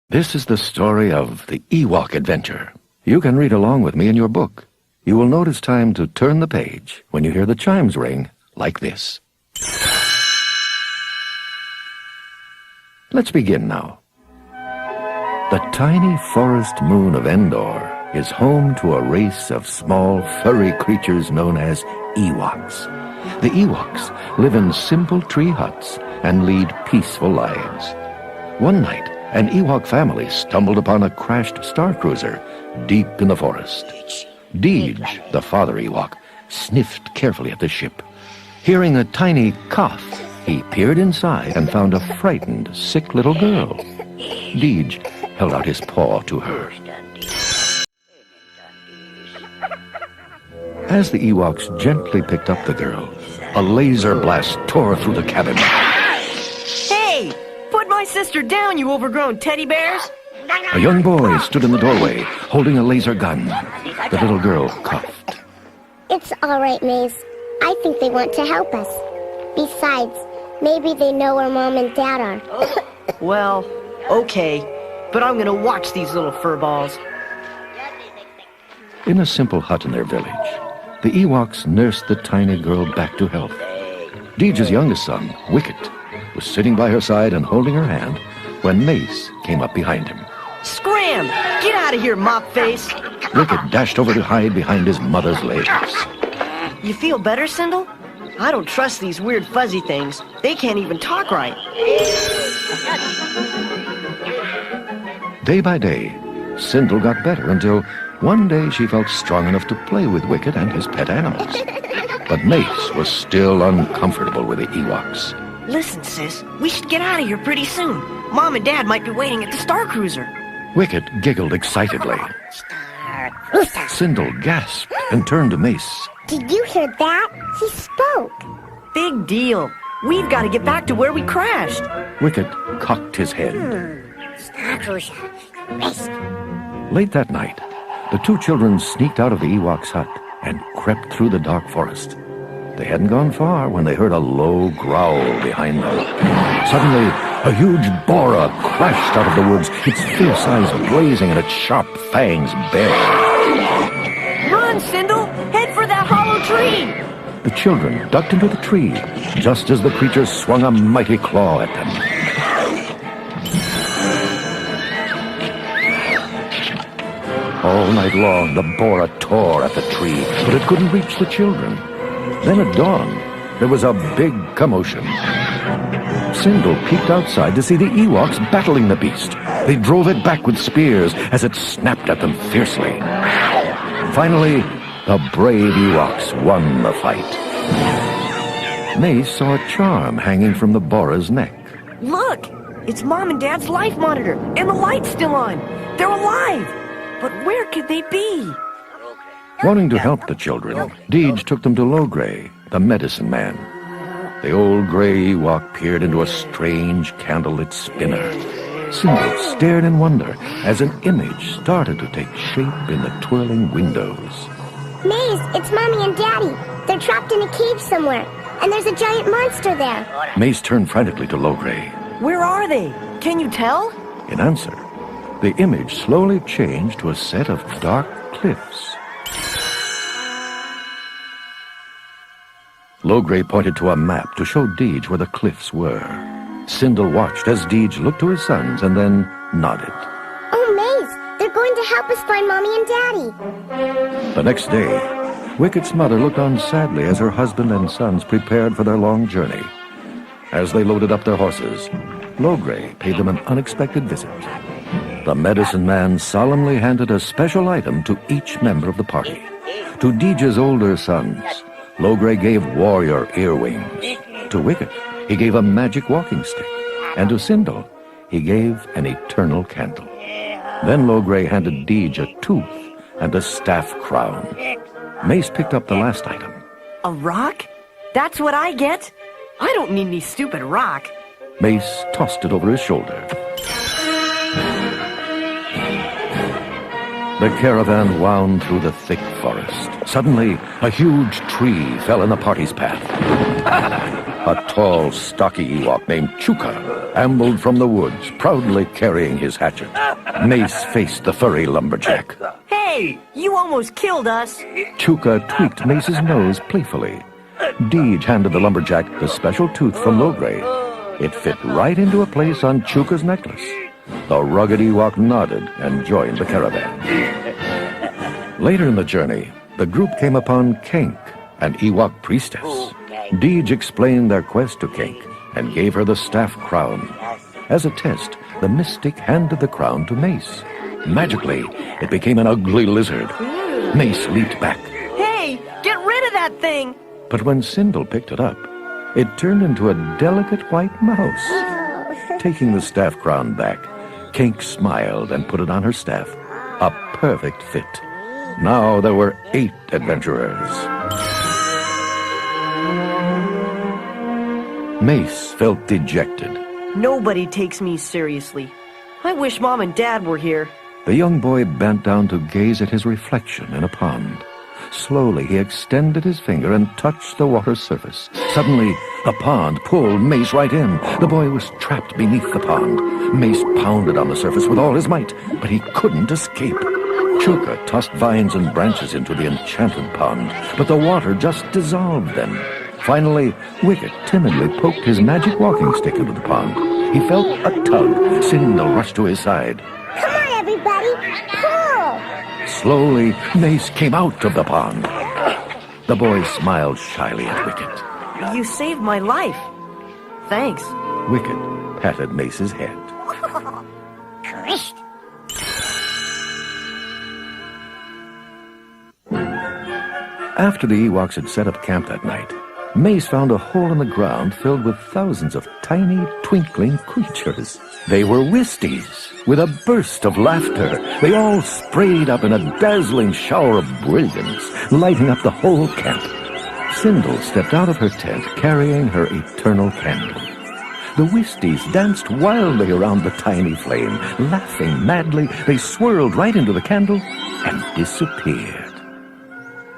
This is the story of the Ewok adventure. You can read along with me in your book. You will notice time to turn the page when you hear the chimes ring like this. Let's begin now. The tiny forest moon of Endor is home to a race of small furry creatures known as Ewoks. The Ewoks live in simple tree huts and lead peaceful lives. One night, an Ewok family stumbled upon a crashed star cruiser deep in the forest. Deej, the father Ewok, sniffed carefully at the ship. Hearing a tiny cough, he peered inside and found a frightened, sick little girl. Deej held out his paw to her. As the Ewoks gently picked up the girl, a laser blast tore through the cabin. Hey! Put my sister down, you overgrown teddy bears! A young boy stood in the doorway, holding a laser gun. The little girl coughed. It's all right, Maze. I think they want to help us. Besides, maybe they know where Mom and Dad are. Well, okay. But I'm gonna watch these little furballs. In a simple hut in their village, the Ewoks nursed the tiny girl back to health. Deej's youngest son, Wicket, was sitting by her side and holding her hand when Mace came up behind him. Scram! Get out of here, mop face! Wicket dashed over to hide behind his mother's legs. You feel better, Sindel? I don't trust these weird fuzzy things. They can't even talk right. Day by day, Sindel got better until one day she felt strong enough to play with Wicket and his pet animals. But Mace was still uncomfortable with the Ewoks. Listen, sis, we should get out of here pretty soon. Mom and Dad might be waiting at the Star Cruiser. Wicket giggled excitedly. Sindel gasped and turned to Mace. Did you hear that? He spoke. Big deal. We've got to get back to where we crashed. Wicket cocked his head. Star Cruiser. Race. Late that night, the two children sneaked out of the Ewok's hut and crept through the dark forest. They hadn't gone far when they heard a low growl behind them. Suddenly, a huge boar crashed out of the woods, its fierce eyes blazing and its sharp fangs bared. Run, Sindel! Head for that hollow tree! The children ducked into the tree just as the creature swung a mighty claw at them. All night long, the boar tore at the tree, but it couldn't reach the children. Then at dawn, there was a big commotion. Sindel peeked outside to see the Ewoks battling the beast. They drove it back with spears as it snapped at them fiercely. Finally, the brave Ewoks won the fight. Mace saw a charm hanging from the boar's neck. Look! It's Mom and Dad's life monitor, and the light's still on. They're alive! But where could they be? Wanting to help the children, Deej took them to Logray, the medicine man. The old gray Ewok peered into a strange candlelit spinner. Sindel stared in wonder as an image started to take shape in the twirling windows. Maze, it's Mommy and Daddy. They're trapped in a cave somewhere, and there's a giant monster there. Mace turned frantically to Logray. Where are they? Can you tell? In answer, the image slowly changed to a set of dark cliffs. Logray pointed to a map to show Deej where the cliffs were. Sindel watched as Deej looked to his sons and then nodded. Oh, Maze, they're going to help us find Mommy and Daddy. The next day, Wicket's mother looked on sadly as her husband and sons prepared for their long journey. As they loaded up their horses, Logray paid them an unexpected visit. The medicine man solemnly handed a special item to each member of the party. To Deej's older sons, Logray gave warrior earwings. To Wicket, he gave a magic walking stick. And to Sindel, he gave an eternal candle. Then Logray handed Deej a tooth and a staff crown. Mace picked up the last item. A rock? That's what I get? I don't need any stupid rock. Mace tossed it over his shoulder. The caravan wound through the thick forest. Suddenly, a huge tree fell in the party's path. A tall, stocky Ewok named Chukha ambled from the woods, proudly carrying his hatchet. Mace faced the furry lumberjack. Hey, you almost killed us. Chukha tweaked Mace's nose playfully. Deej handed the lumberjack the special tooth from Logray. It fit right into a place on Chukha's necklace. The rugged Ewok nodded and joined the caravan. Later in the journey, the group came upon Kink, an Ewok priestess. Deej explained their quest to Kink and gave her the staff crown. As a test, the mystic handed the crown to Mace. Magically, it became an ugly lizard. Mace leaped back. Hey, get rid of that thing. But when Sindel picked it up, it turned into a delicate white mouse. Taking the staff crown back, Kink smiled and put it on her staff. A perfect fit. Now there were 8 adventurers. Mace felt dejected. Nobody takes me seriously. I wish Mom and Dad were here. The young boy bent down to gaze at his reflection in a pond. Slowly, he extended his finger and touched the water's surface. Suddenly, the pond pulled Mace right in. The boy was trapped beneath the pond. Mace pounded on the surface with all his might, but he couldn't escape. Chukha tossed vines and branches into the enchanted pond, but the water just dissolved them. Finally, Wicket timidly poked his magic walking stick into the pond. He felt a tug. Sindel rushed to his side. Come on, everybody, pull! Slowly, Mace came out of the pond. The boy smiled shyly at Wicket. You saved my life. Thanks. Wicket patted Mace's head. Christ. After the Ewoks had set up camp that night, Mace found a hole in the ground filled with thousands of tiny, twinkling creatures. They were Wisties. With a burst of laughter, they all sprayed up in a dazzling shower of brilliance, lighting up the whole camp. Sindel stepped out of her tent carrying her eternal candle. The Wisties danced wildly around the tiny flame. Laughing madly, they swirled right into the candle and disappeared.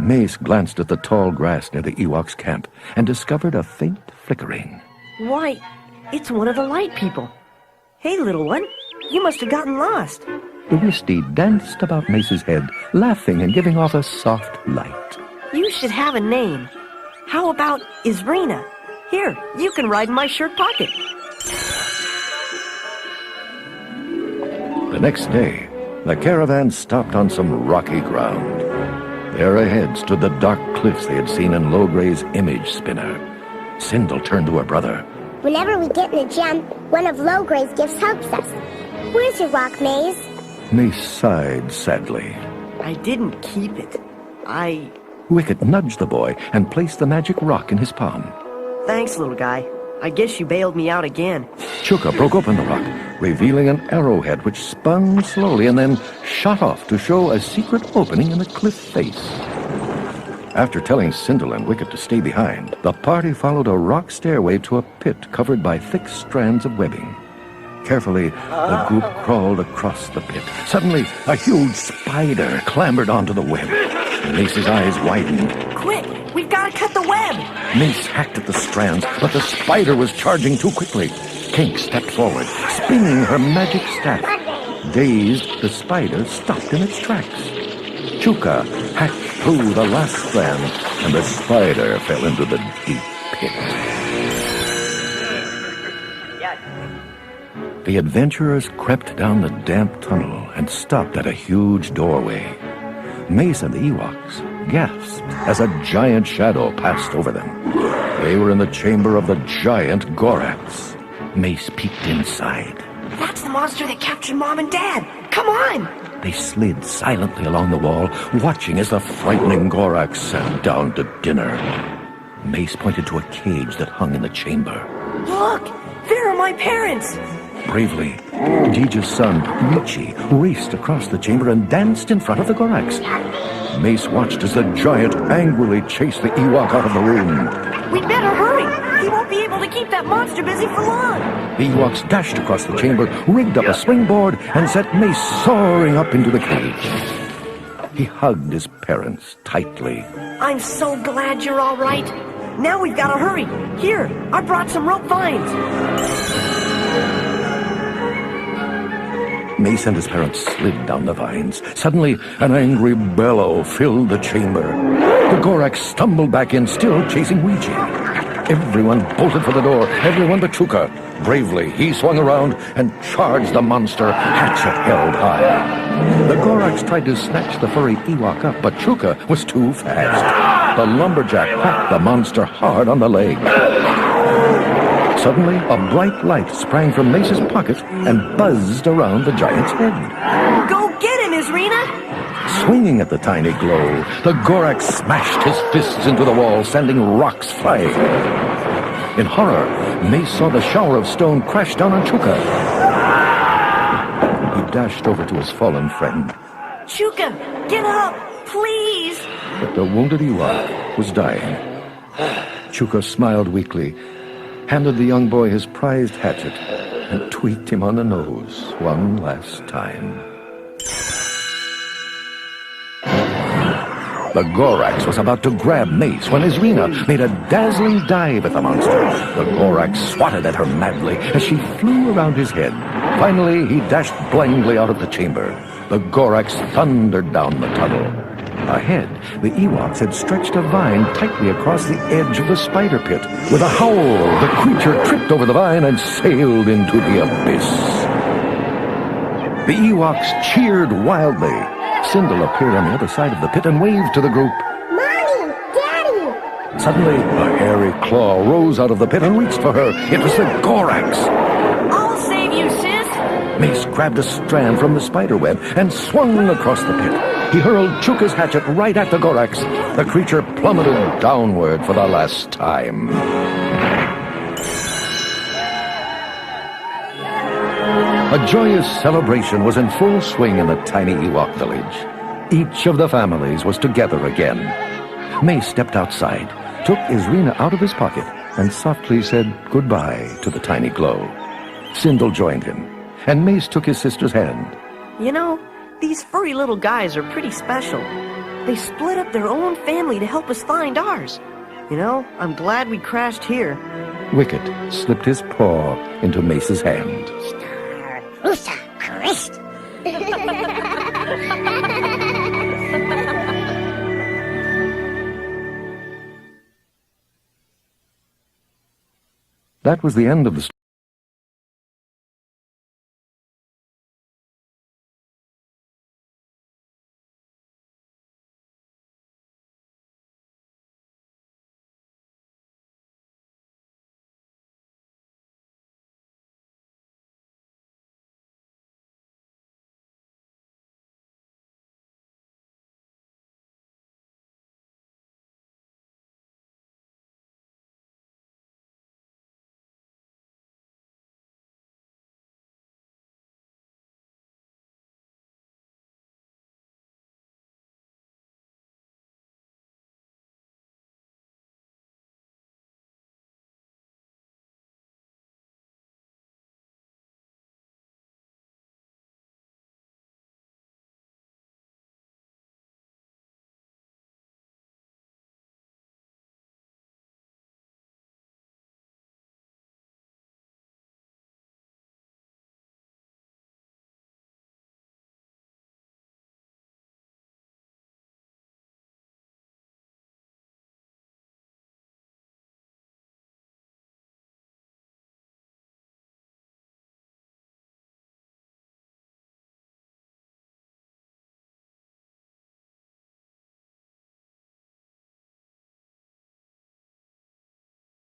Mace glanced at the tall grass near the Ewoks' camp and discovered a faint flickering. Why, it's one of the light people. Hey, little one, you must have gotten lost. The Wistie danced about Mace's head, laughing and giving off a soft light. You should have a name. How about Isrina? Here, you can ride in my shirt pocket. The next day, the caravan stopped on some rocky ground. There ahead stood the dark cliffs they had seen in Logray's image spinner. Sindel turned to her brother. Whenever we get in a jam, one of Logray's gifts helps us. Where's your rock, Maze? Mace sighed sadly. I didn't keep it. Wicket nudged the boy and placed the magic rock in his palm. Thanks, little guy. I guess you bailed me out again. Chukha broke open the rock, revealing an arrowhead which spun slowly and then shot off to show a secret opening in the cliff face. After telling Sindel and Wicket to stay behind, the party followed a rock stairway to a pit covered by thick strands of webbing. Carefully, the group crawled across the pit. Suddenly, a huge spider clambered onto the web. Mace's eyes widened. Quick, we've got to cut the web. Mace hacked at the strands, but the spider was charging too quickly. Kink stepped forward, spinning her magic staff. Dazed, the spider stopped in its tracks. Chukha hacked through the last strand, and the spider fell into the deep pit. The adventurers crept down the damp tunnel and stopped at a huge doorway. Mace and the Ewoks gasped as a giant shadow passed over them. They were in the chamber of the giant Gorax. Mace peeked inside. That's the monster that captured Mom and Dad. Come on! They slid silently along the wall, watching as the frightening Gorax sat down to dinner. Mace pointed to a cage that hung in the chamber. Look! There are my parents! Bravely, Deej's son, Michi, raced across the chamber and danced in front of the Gorax. Mace watched as the giant angrily chased the Ewok out of the room. We'd better hurry! He won't be able to keep that monster busy for long! The Ewoks dashed across the chamber, rigged up a springboard, and set Mace soaring up into the cage. He hugged his parents tightly. I'm so glad you're all right. Now we've got to hurry. Here, I brought some rope vines. Mace and his parents slid down the vines. Suddenly, an angry bellow filled the chamber. The Gorax stumbled back in, still chasing Ouija. Everyone bolted for the door, everyone but Chukha. Bravely, he swung around and charged the monster, hatchet held high. The Gorax tried to snatch the furry Ewok up, but Chukha was too fast. The lumberjack whacked the monster hard on the leg. Suddenly, a bright light sprang from Mace's pocket and buzzed around the giant's head. Go get him, Isrina! Swinging at the tiny glow, the Gorax smashed his fists into the wall, sending rocks flying. In horror, Mace saw the shower of stone crash down on Chukha. He dashed over to his fallen friend. Chukha, get up, please! But the wounded Ewok was dying. Chukha smiled weakly, handed the young boy his prized hatchet, and tweaked him on the nose one last time. The Gorax was about to grab Mace when Isrina made a dazzling dive at the monster. The Gorax swatted at her madly as she flew around his head. Finally, he dashed blindly out of the chamber. The Gorax thundered down the tunnel. Ahead, the Ewoks had stretched a vine tightly across the edge of the spider pit. With a howl, the creature tripped over the vine and sailed into the abyss. The Ewoks cheered wildly. Sindel appeared on the other side of the pit and waved to the group. Mommy! Daddy! Suddenly, a hairy claw rose out of the pit and reached for her. It was the Gorax. I'll save you, sis! Mace grabbed a strand from the spider web and swung across the pit. He hurled Chukha's hatchet right at the Gorax. The creature plummeted downward for the last time. A joyous celebration was in full swing in the tiny Ewok village. Each of the families was together again. Mace stepped outside, took Isrina out of his pocket, and softly said goodbye to the tiny glow. Sindel joined him, and Mace took his sister's hand. You know, these furry little guys are pretty special. They split up their own family to help us find ours. You know, I'm glad we crashed here. Wicket slipped his paw into Mace's hand. Rusa Christ! That was the end of the story.